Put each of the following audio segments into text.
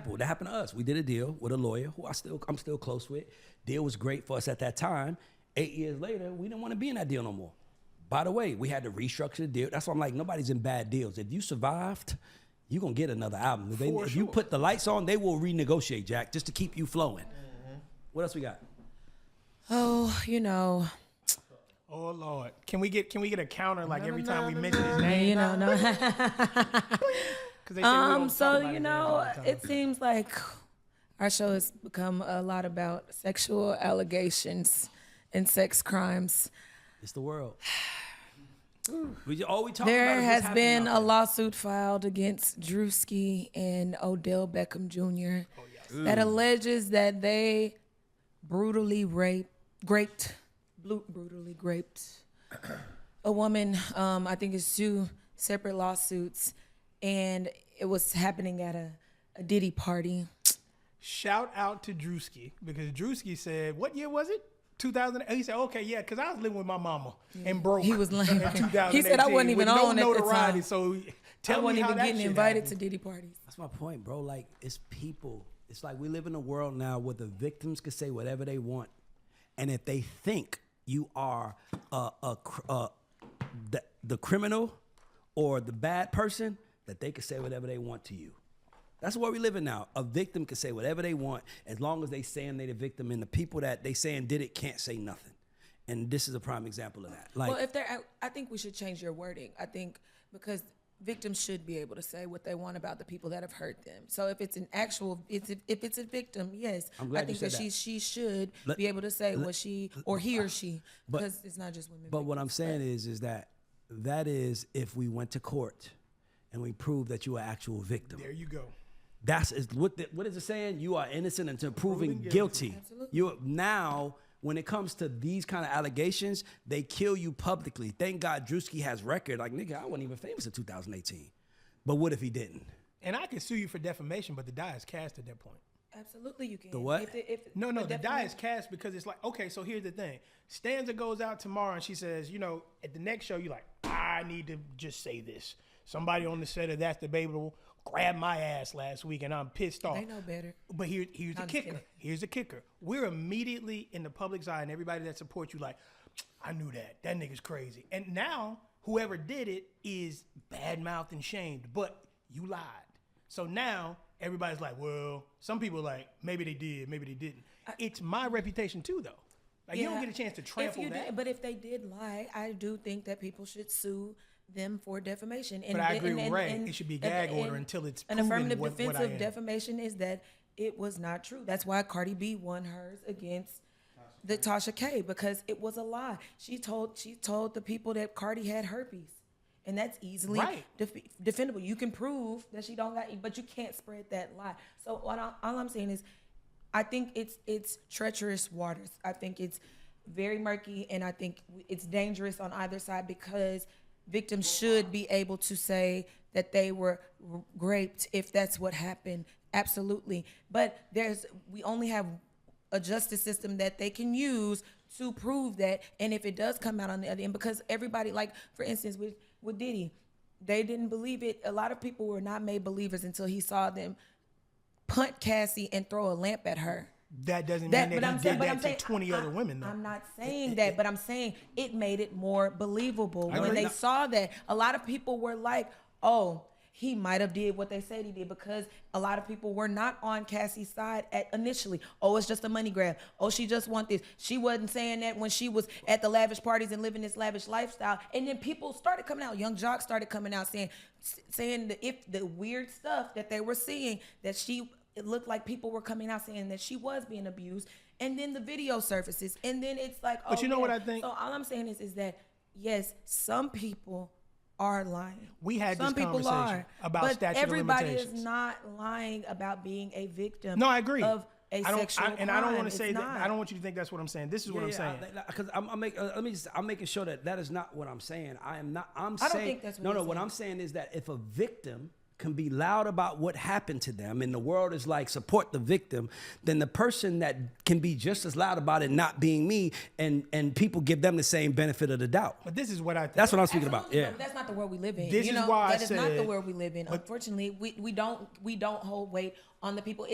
example. That happened to us. We did a deal with a lawyer who I'm still close with. Deal was great for us at that time. 8 years later, we didn't want to be in that deal no more. By the way, we had to restructure the deal. That's why I'm like, nobody's in bad deals. If you survived, you're going to get another album. If you put the lights on, they will renegotiate, Jack, just to keep you flowing. Mm-hmm. What else we got? Oh, you know. Oh, Lord. Can we get a counter like every time we mention his name? You know, no. So, you know, it seems like our show has become a lot about sexual allegations and sex crimes. It's the world. We talk there about has been a lawsuit filed against Druski and Odell Beckham Jr. That alleges that they brutally raped a woman. I think it's 2 separate lawsuits, and it was happening at a Diddy party. Shout out to Druski, because Druski said, what year was it? 2000. He said, okay, yeah, because I was living with my mama and broke. He was lame. He said I wasn't even on no at the time. So I wasn't even getting invited to Diddy parties. That's my point, bro. Like, it's people. It's like we live in a world now where the victims can say whatever they want, and if they think you are the criminal or the bad person, that they can say whatever they want to you. That's where we live in now. A victim can say whatever they want as long as they saying they the victim, and the people that they saying did it can't say nothing. And this is a prime example of that. Like, well, I think we should change your wording. I think because victims should be able to say what they want about the people that have hurt them. So if it's if it's a victim, yes, I think that she should be able to say what she or he or she, because it's not just women. But what I'm saying is that is if we went to court and we proved that you are actual victim. There you go. What is it saying? You are innocent until proven guilty. Absolutely. Now, when it comes to these kind of allegations, they kill you publicly. Thank God Druski has record. Like, nigga, I wasn't even famous in 2018. But what if he didn't? And I can sue you for defamation, but the die is cast at that point. Absolutely, you can. The what? No, the die is cast because it's like, okay, so here's the thing. Stanzza goes out tomorrow and she says, you know, at the next show, you're like, I need to just say this. Somebody on the set of That's Debatable grabbed my ass last week and I'm pissed off. They know better. But here's the kicker. Here's the kicker. We're immediately in the public's eye, and everybody that supports you like, I knew that. That nigga's crazy. And now whoever did it is bad-mouthed and shamed, but you lied. So now everybody's like, well, some people are like, maybe they did, maybe they didn't. It's my reputation too, though. Like, you don't get a chance to trample that. But if they did lie, I do think that people should sue them for defamation. But I agree with Ray. It should be gag order until it's proven. An affirmative defense of defamation is that it was not true. That's why Cardi B won hers against the Tasha K, because it was a lie. She told the people that Cardi had herpes, and that's easily defendable. You can prove that she don't got it, but you can't spread that lie. So all I'm saying is, I think it's treacherous waters. I think it's very murky, and I think it's dangerous on either side, because victims should be able to say that they were raped if that's what happened. Absolutely. But we only have a justice system that they can use to prove that. And if it does come out on the other end, because everybody, like, for instance, with Diddy, they didn't believe it. A lot of people were not made believers until he saw them punt Cassie and throw a lamp at her. That doesn't mean that he did that to 20 other women, though. I'm not saying that, but I'm saying it made it more believable. When they saw that, a lot of people were like, oh, he might have did what they said he did, because a lot of people were not on Cassie's side initially. Oh, it's just a money grab. Oh, she just want this. She wasn't saying that when she was at the lavish parties and living this lavish lifestyle. And then people started coming out. Young jocks started coming out saying that if the weird stuff that they were seeing, that it looked like people were coming out saying that she was being abused. And then the video surfaces. And then it's like, oh, but you know what I think? So all I'm saying is that, yes, some people are lying. We had some this conversation about statute of limitations. Everybody is not lying about being a victim. No, I agree. Of a sexual crime. And I don't want to say that. I don't want you to think that's what I'm saying. This is what I'm saying. Because I'm making sure that is not what I'm saying. I'm saying. I don't think that's what what I'm saying is that if a victim can be loud about what happened to them and the world is like support the victim, then the person that can be just as loud about it not being me and people give them the same benefit of the doubt. But this is what I think. That's what I'm speaking about. Yeah. But that's not the world we live in. This is why that I is not the said- world we live in. Unfortunately, we don't hold weight on the people.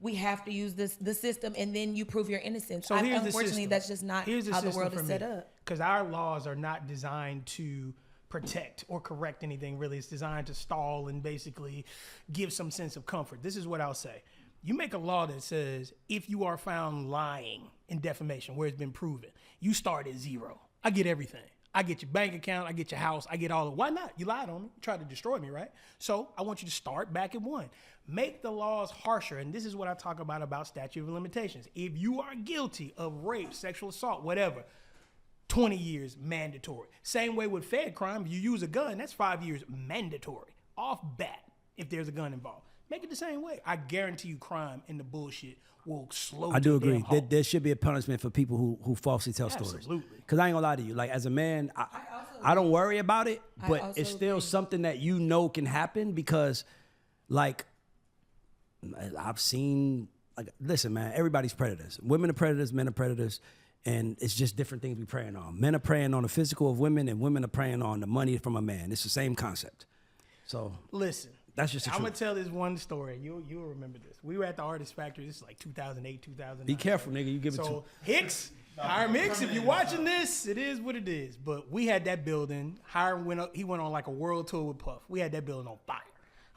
We have to use the system, and then you prove your innocence. So here's the unfortunately, system. that's just not how the world is set up. Because our laws are not designed to protect or correct anything, really. It's designed to stall and basically give some sense of comfort. This is what I'll say. You make a law that says if you are found lying in defamation, where it's been proven, you start at zero. I get everything. I get your bank account, I get your house, I get all of it. Why not? You lied on me, you tried to destroy me, right? So I want you to start back at one. Make the laws harsher, and this is what I talk about statute of limitations. If you are guilty of rape, sexual assault, whatever, 20 years mandatory. Same way with Fed crime, you use a gun, that's 5 years mandatory. Off bat, if there's a gun involved. Make it the same way. I guarantee you crime and the bullshit will slow I do to a agree. damn halt. There should be a punishment for people who falsely tell stories. Absolutely. Because I ain't gonna lie to you. Like as a man, I don't worry about it, but also it's still agree. something that you know can happen because, like, I've seen. Like, listen, man, everybody's predators. Women are predators, men are predators, and it's just different things we preying on. Men are preying on the physical of women, and women are preying on the money from a man. It's the same concept. So Listen. that's just the I'm truth. gonna tell this one story. You'll remember this. We were at the Artist Factory. This is like 2008, 2009. Be careful, nigga. You give it to. So Hicks, Hiram Hicks, if you're watching this, it is what it is. But we had that building. Hiram went on like a world tour with Puff. We had that building on fire.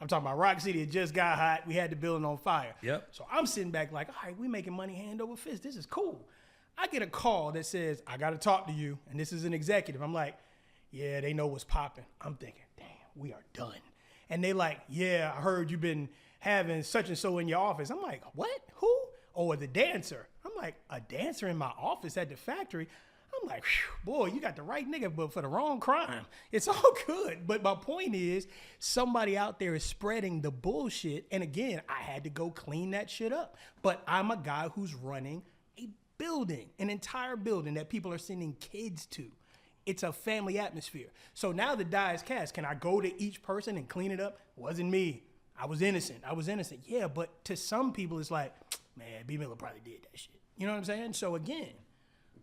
I'm talking about Rock City. It just got hot. We had the building on fire. Yep. So I'm sitting back like, all right, we making money hand over fist. This is cool. I get a call that says, I got to talk to you. And this is an executive. I'm like, yeah, they know what's popping. I'm thinking, damn, we are done. And they like, yeah, I heard you've been having such and so in your office. I'm like, what? Who? Oh, the dancer. I'm like, a dancer in my office at the factory? I'm like, boy, you got the right nigga, but for the wrong crime. It's all good. But my point is, somebody out there is spreading the bullshit. And again, I had to go clean that shit up. But I'm a guy who's running a building, an entire building that people are sending kids to. It's a family atmosphere. So now the die is cast. Can I go to each person and clean it up? Wasn't me. I was innocent. Yeah, but to some people, it's like, man, B. Miller probably did that shit. You know what I'm saying? So again,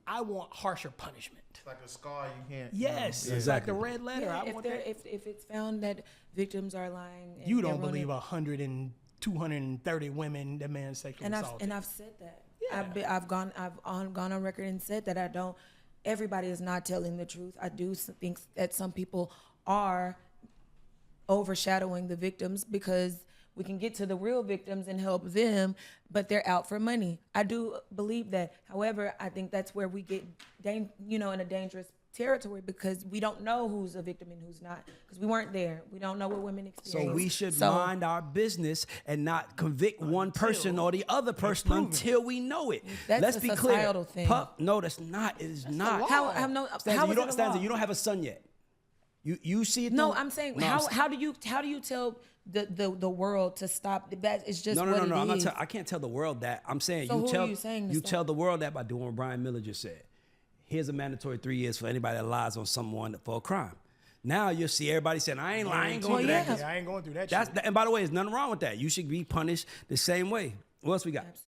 I want harsher punishment. It's like a scar you can't. Yes, You know, it's like the red letter. Yeah, I want that. if it's found that victims are lying, and You they're don't running- believe 100 and 230 women that man sexually assaulted. and I've said that. Yeah. I've gone on record and said that I don't. Everybody is not telling the truth. I do think that some people are overshadowing the victims because we can get to the real victims and help them, but they're out for money. I do believe that. However, I think that's where we get, in a dangerous territory because we don't know who's a victim and who's not because we weren't there. We don't know what women experience. So we should mind our business and not convict one person or the other person proven. until we know it. That's Let's a be societal clear. thing. No, that's not. It is not. How is it a Stanzza, law? you don't have a son yet. You see it. No, through- I'm saying No, how do you tell the world to stop that? It's just No, what I'm it is. not. I can't tell the world that. I'm saying So you who are tell you saying to you stop? tell the world that by doing what Brian Miller just said. Here's a mandatory 3 years for anybody that lies on someone for a crime. Now you'll see everybody saying, I ain't lying, going Well, through yeah. that. I ain't going through that That's shit. and by the way, there's nothing wrong with that. You should be punished the same way. What else we got?